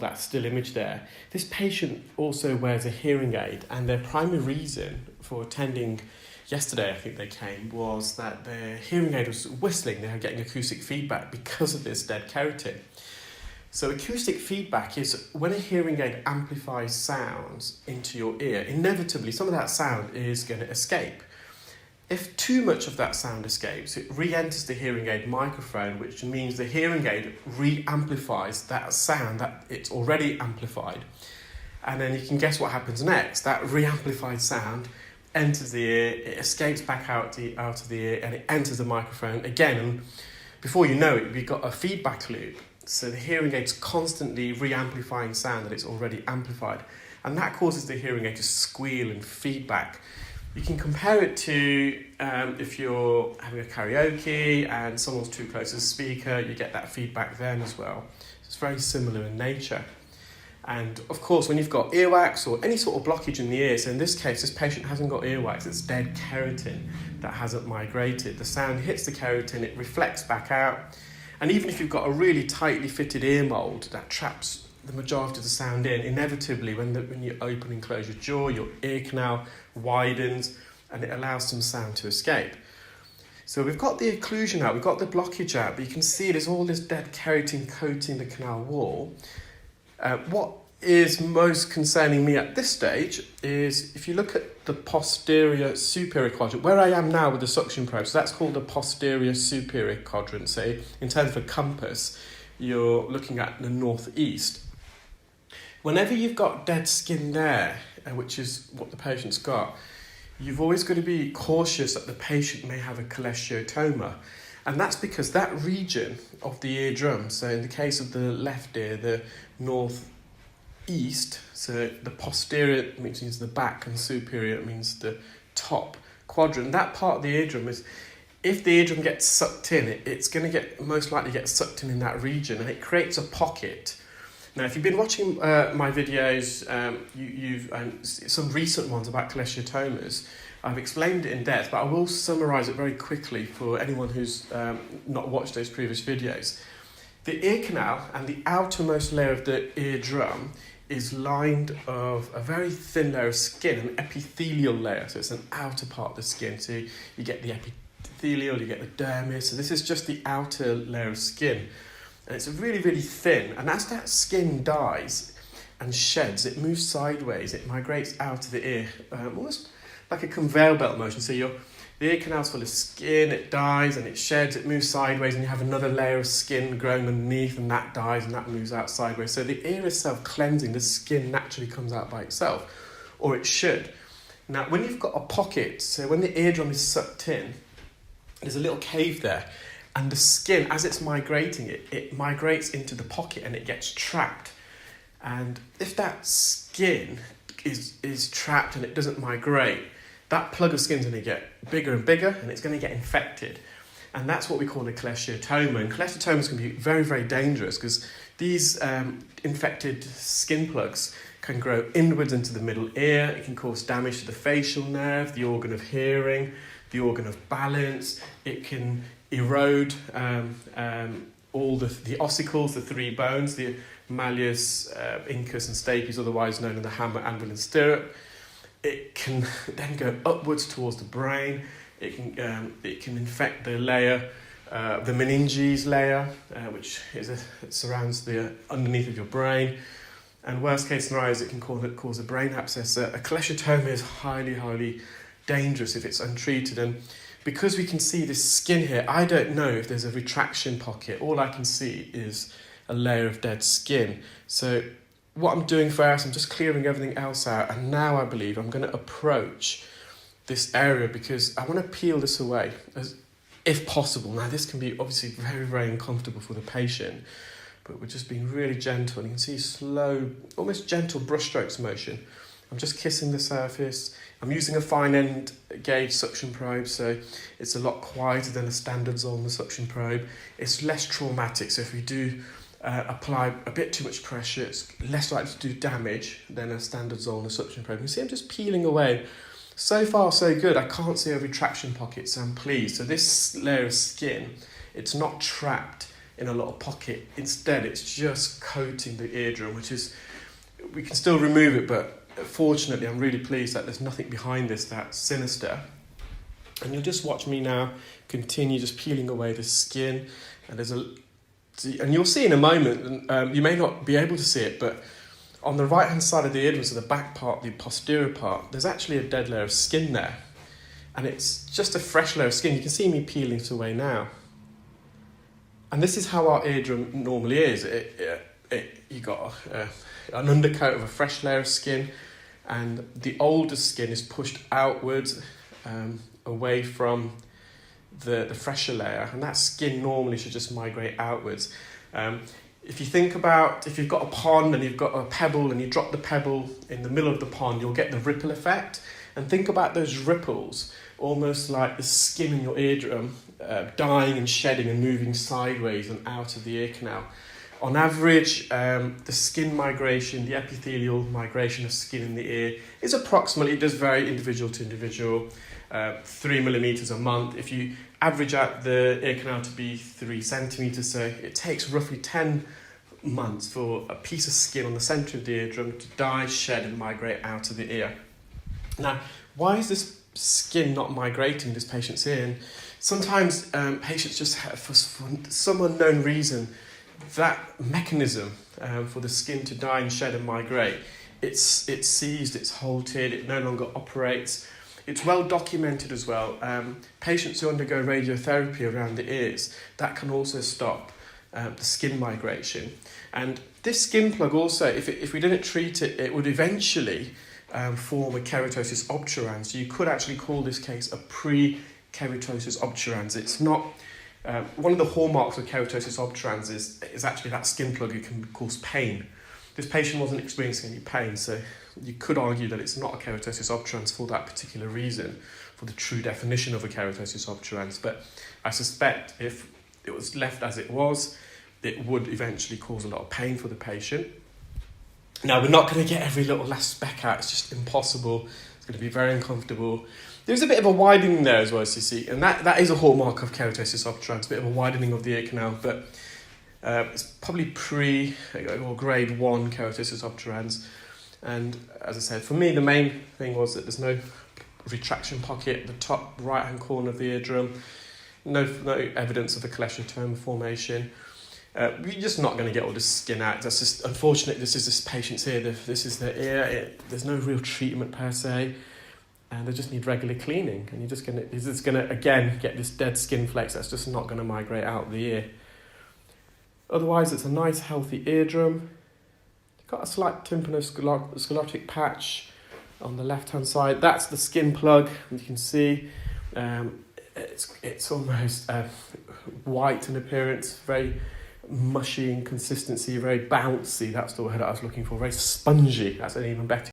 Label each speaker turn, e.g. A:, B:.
A: that still image there. This patient also wears a hearing aid, and their primary reason for attending yesterday, I think they came, was that their hearing aid was whistling. They were getting acoustic feedback because of this dead keratin. So acoustic feedback is when a hearing aid amplifies sounds into your ear, inevitably some of that sound is going to escape. If too much of that sound escapes, it re-enters the hearing aid microphone, which means the hearing aid re-amplifies that sound that it's already amplified. And then you can guess what happens next. That re-amplified sound enters the ear, it escapes back out of the ear, and it enters the microphone again. And before you know it, we've got a feedback loop. So the hearing aid's constantly re-amplifying sound that it's already amplified. And that causes the hearing aid to squeal and feedback. You can compare it to if you're having a karaoke and someone's too close to the speaker, you get that feedback then as well. It's very similar in nature. And of course, when you've got earwax or any sort of blockage in the ear, so in this case, this patient hasn't got earwax, it's dead keratin that hasn't migrated. The sound hits the keratin, it reflects back out. And even if you've got a really tightly fitted ear mould that traps the majority of the sound in, inevitably when you open and close your jaw, your ear canal widens and it allows some sound to escape. So we've got the occlusion out, we've got the blockage out, but you can see there's all this dead keratin coating the canal wall. What is most concerning me at this stage is if you look at the posterior superior quadrant, where I am now with the suction probe, so that's called the posterior superior quadrant. So in terms of a compass, you're looking at the northeast. Whenever you've got dead skin there, which is what the patient's got, you've always got to be cautious that the patient may have a cholesteatoma. And that's because that region of the eardrum, so in the case of the left ear, the northeast, so the posterior means the back and superior means the top quadrant, that part of the eardrum is, if the eardrum gets sucked in, it's going to most likely get sucked in that region, and it creates a pocket. Now, if you've been watching my videos, some recent ones about cholesteatomas, I've explained it in depth, but I will summarise it very quickly for anyone who's not watched those previous videos. The ear canal and the outermost layer of the eardrum is lined of a very thin layer of skin, an epithelial layer, so it's an outer part of the skin. So you get the epithelial, you get the dermis, so this is just the outer layer of skin. And it's really, really thin. And as that skin dies and sheds, it moves sideways. It migrates out of the ear, almost like a conveyor belt motion. So the ear canal's full of skin, it dies and it sheds, it moves sideways, and you have another layer of skin growing underneath, and that dies and that moves out sideways. So the ear is self-cleansing. The skin naturally comes out by itself, or it should. Now, when you've got a pocket, so when the eardrum is sucked in, there's a little cave there. And the skin, as it's migrating, it migrates into the pocket and it gets trapped. And if that skin is trapped and it doesn't migrate, that plug of skin is going to get bigger and bigger, and it's going to get infected. And that's what we call a cholesteatoma. And cholesteatomas can be very, very dangerous because these infected skin plugs can grow inwards into the middle ear. It can cause damage to the facial nerve, the organ of hearing, the organ of balance. It can erode all the ossicles, the three bones, the malleus, incus and stapes, otherwise known as the hammer, anvil and stirrup. It can then go upwards towards the brain. It can infect the layer, the meninges layer, which surrounds the underneath of your brain. And worst case scenarios, it can cause a brain abscess. A cholesteatoma is highly, highly dangerous if it's untreated. And because we can see this skin here, I don't know if there's a retraction pocket. All I can see is a layer of dead skin. So what I'm doing first, I'm just clearing everything else out. And now I believe I'm going to approach this area because I want to peel this away if possible. Now, this can be obviously very, very uncomfortable for the patient, but we're just being really gentle. And you can see slow, almost gentle brushstrokes motion. I'm just kissing the surface. I'm using a fine end gauge suction probe, so it's a lot quieter than a standard Zollner suction probe. It's less traumatic, so if we do apply a bit too much pressure, it's less likely to do damage than a standard Zollner suction probe. You can see I'm just peeling away. So far, so good. I can't see a retraction pocket, so I'm pleased. So this layer of skin, it's not trapped in a little pocket. Instead, it's just coating the eardrum, which is, we can still remove it, but fortunately, I'm really pleased that there's nothing behind this that's sinister. And you'll just watch me now continue just peeling away the skin. And you'll see in a moment, you may not be able to see it, but on the right-hand side of the eardrum, so the back part, the posterior part, there's actually a dead layer of skin there. And it's just a fresh layer of skin. You can see me peeling it away now. And this is how our eardrum normally is. You got an undercoat of a fresh layer of skin, and the older skin is pushed outwards, away from the fresher layer, and that skin normally should just migrate outwards. If you think about, if you've got a pond and you've got a pebble and you drop the pebble in the middle of the pond, you'll get the ripple effect. And think about those ripples, almost like the skin in your eardrum dying and shedding and moving sideways and out of the ear canal. On average, the skin migration, the epithelial migration of skin in the ear is approximately, it does vary individual to individual, 3 millimeters a month. If you average out the ear canal to be 3 centimeters, so it takes roughly 10 months for a piece of skin on the center of the eardrum to die, shed and migrate out of the ear. Now, why is this skin not migrating in this patient's ear? And sometimes patients just have, for some unknown reason, that mechanism for the skin to die and shed and migrate, it's seized, it's halted, it no longer operates. It's well documented as well. Patients who undergo radiotherapy around the ears, that can also stop the skin migration. And this skin plug also, if we didn't treat it, it would eventually form a keratosis obturans. So you could actually call this case a pre-keratosis obturans. It's not, one of the hallmarks of keratosis obturans is actually that skin plug. It can cause pain. This patient wasn't experiencing any pain, so you could argue that it's not a keratosis obturans for that particular reason, for the true definition of a keratosis obturans. But I suspect if it was left as it was, it would eventually cause a lot of pain for the patient. Now, we're not going to get every little last speck out. It's just impossible. It's going to be very uncomfortable. There's a bit of a widening there as well, as you see, and that is a hallmark of keratosis obturans, a bit of a widening of the ear canal, but it's probably pre or grade 1 keratosis obturans. And as I said, for me, the main thing was that there's no retraction pocket at the top right-hand corner of the eardrum, no evidence of a cholesteatoma formation. We're just not going to get all this skin out. That's just unfortunate. This is this patient's ear. This is their ear. There's no real treatment per se, and they just need regular cleaning. And you're just going to again get this dead skin flakes that's just not going to migrate out the ear. Otherwise, it's a nice healthy eardrum. You've got a slight tympanosclerotic patch on the left-hand side. That's the skin plug. You can see it's almost white in appearance, very mushy in consistency, very bouncy. That's the word I was looking for. Very spongy. That's an even better